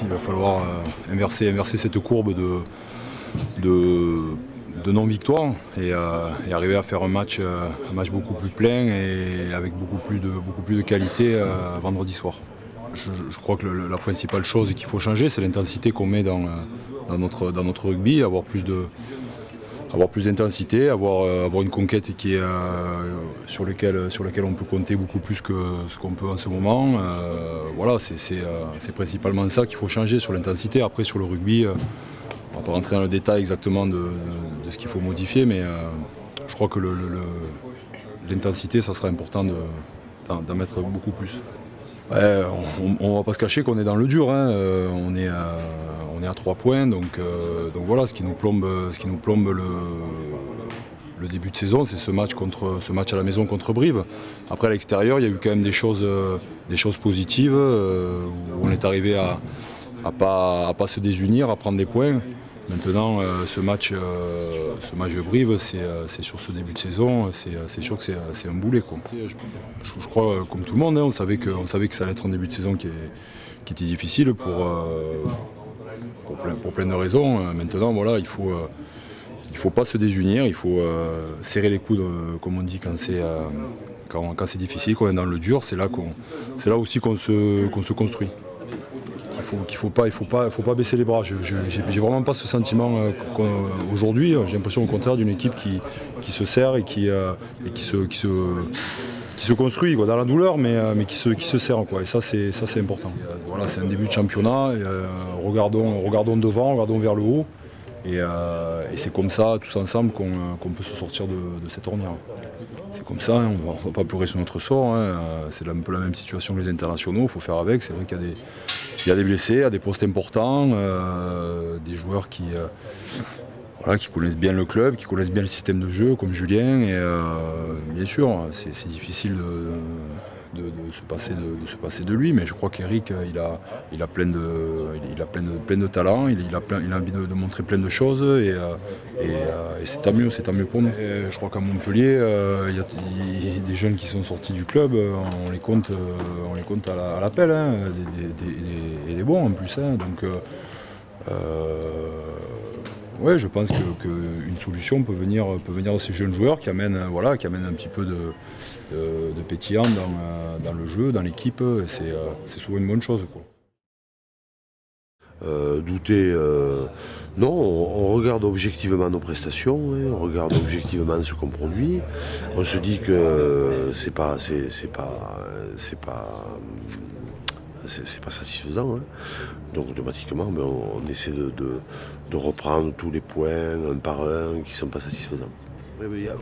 il va falloir inverser cette courbe de non-victoire et arriver à faire un match beaucoup plus plein et avec beaucoup plus de qualité vendredi soir. Je crois que la principale chose qu'il faut changer, c'est l'intensité qu'on met dans notre rugby, avoir plus d'intensité, avoir une conquête qui est, sur laquelle on peut compter beaucoup plus que ce qu'on peut en ce moment. Voilà, c'est principalement ça qu'il faut changer sur l'intensité. Après sur le rugby, on ne va pas rentrer dans le détail exactement de ce qu'il faut modifier, mais je crois que l'intensité, ça sera important d'en mettre beaucoup plus. Ouais, on ne va pas se cacher qu'on est dans le dur, hein. On est à 3 points, donc voilà, ce qui nous plombe le début de saison, c'est ce match à la maison contre Brive. Après à l'extérieur, il y a eu quand même des choses positives, où on est arrivé à pas se désunir, à prendre des points. Maintenant, ce match de Brive, c'est sur ce début de saison, c'est sûr que c'est un boulet, quoi. Je crois, comme tout le monde, hein, on savait que ça allait être un début de saison qui était difficile pour plein de raisons. Maintenant, voilà, il faut pas se désunir, il faut serrer les coudes, comme on dit, quand c'est difficile, qu'on est dans le dur, c'est là aussi qu'on se construit. Il faut pas baisser les bras. J'ai vraiment pas ce sentiment aujourd'hui. J'ai l'impression au contraire d'une équipe qui se serre et qui se construit, quoi, dans la douleur, mais qui se serre, quoi. Et ça c'est important. Voilà, c'est un début de championnat. Regardons devant, regardons vers le haut. Et c'est comme ça, tous ensemble, qu'on peut se sortir de cette ornière. C'est comme ça, hein, on ne va pas pleurer sur notre sort, hein. C'est un peu la même situation que les internationaux, il faut faire avec. C'est vrai qu'il y a des blessés à des postes importants, des joueurs qui connaissent bien le club, qui connaissent bien le système de jeu, comme Julien. Et bien sûr, c'est difficile de se passer de lui, mais je crois qu'Eric, il a plein de talent, il a envie de montrer plein de choses, et c'est tant mieux pour nous. Et je crois qu'à Montpellier, il y a des jeunes qui sont sortis du club, on les compte à l'appel, hein, et des bons en plus, hein, donc ouais, je pense qu'une solution peut venir de ces jeunes joueurs qui amènent un petit peu de pétillant dans le jeu, dans l'équipe. C'est souvent une bonne chose, quoi. Douter, non, on regarde objectivement nos prestations, hein, on regarde objectivement ce qu'on produit. On se dit que c'est pas satisfaisant, hein. Donc automatiquement, on essaie de reprendre tous les points un par un qui ne sont pas satisfaisants.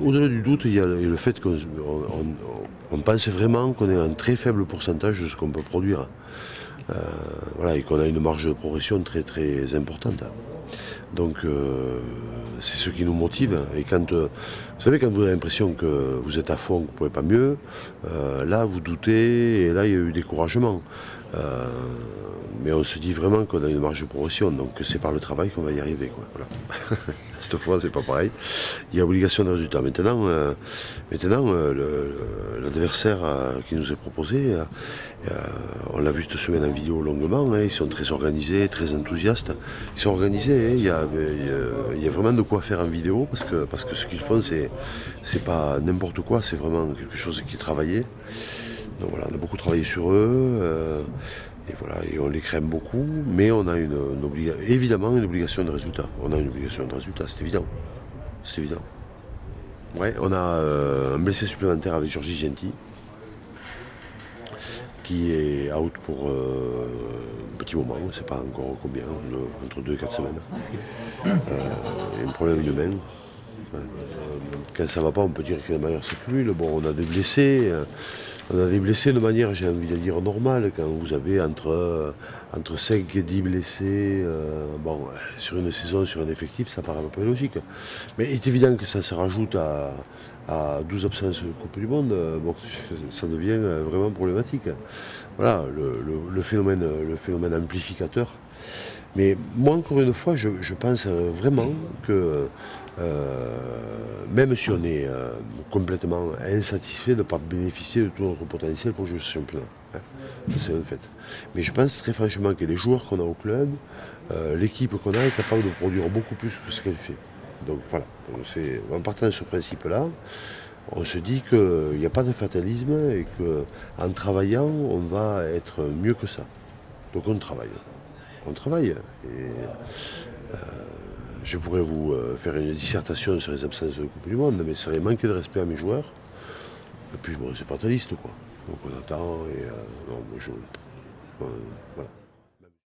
Au-delà du doute, il y a le fait qu'on pense vraiment qu'on est un très faible pourcentage de ce qu'on peut produire. Voilà, et qu'on a une marge de progression très très importante. Donc c'est ce qui nous motive. Et vous savez, quand vous avez l'impression que vous êtes à fond, que vous ne pouvez pas mieux, là vous doutez, et là il y a eu découragement. Mais on se dit vraiment qu'on a une marge de progression, donc c'est par le travail qu'on va y arriver, quoi. Voilà. Cette fois, c'est pas pareil. Il y a obligation de résultat. Maintenant, l'adversaire qui nous est proposé, on l'a vu cette semaine en vidéo longuement, hein, ils sont très organisés, très enthousiastes. Ils sont organisés, hein, il y a vraiment de quoi faire en vidéo, parce que ce qu'ils font, c'est pas n'importe quoi, c'est vraiment quelque chose qui est travaillé. Donc voilà, on a beaucoup travaillé sur eux. Et voilà, et on les crème beaucoup, mais on a évidemment une obligation de résultat. On a une obligation de résultat, c'est évident. C'est évident. Ouais, on a un blessé supplémentaire avec Georgie Gentil, qui est out pour un petit moment, on ne sait pas encore combien, entre 2 et 4 semaines. Il y a un problème de main. Quand ça ne va pas, on peut dire que la manière circule. Bon, on a des blessés. De manière, j'ai envie de dire, normale, quand vous avez entre 5 et 10 blessés, sur une saison, sur un effectif, ça paraît à peu près logique. Mais il est évident que ça se rajoute à 12 absences de Coupe du Monde, ça devient vraiment problématique. Voilà, le phénomène amplificateur Mais moi, encore une fois, je pense vraiment que même si on est complètement insatisfait de ne pas bénéficier de tout notre potentiel pour jouer ce championnat, hein, c'est un fait. Mais je pense très franchement que les joueurs qu'on a au club, l'équipe qu'on a est capable de produire beaucoup plus que ce qu'elle fait. Donc voilà, en partant de ce principe-là, on se dit qu'il n'y a pas de fatalisme et qu'en travaillant, on va être mieux que ça. Donc on travaille. On travaille. Et je pourrais vous faire une dissertation sur les absences de Coupe du Monde, mais ça serait manquer de respect à mes joueurs. Et puis bon, c'est fataliste quoi. Donc on attend et non, voilà.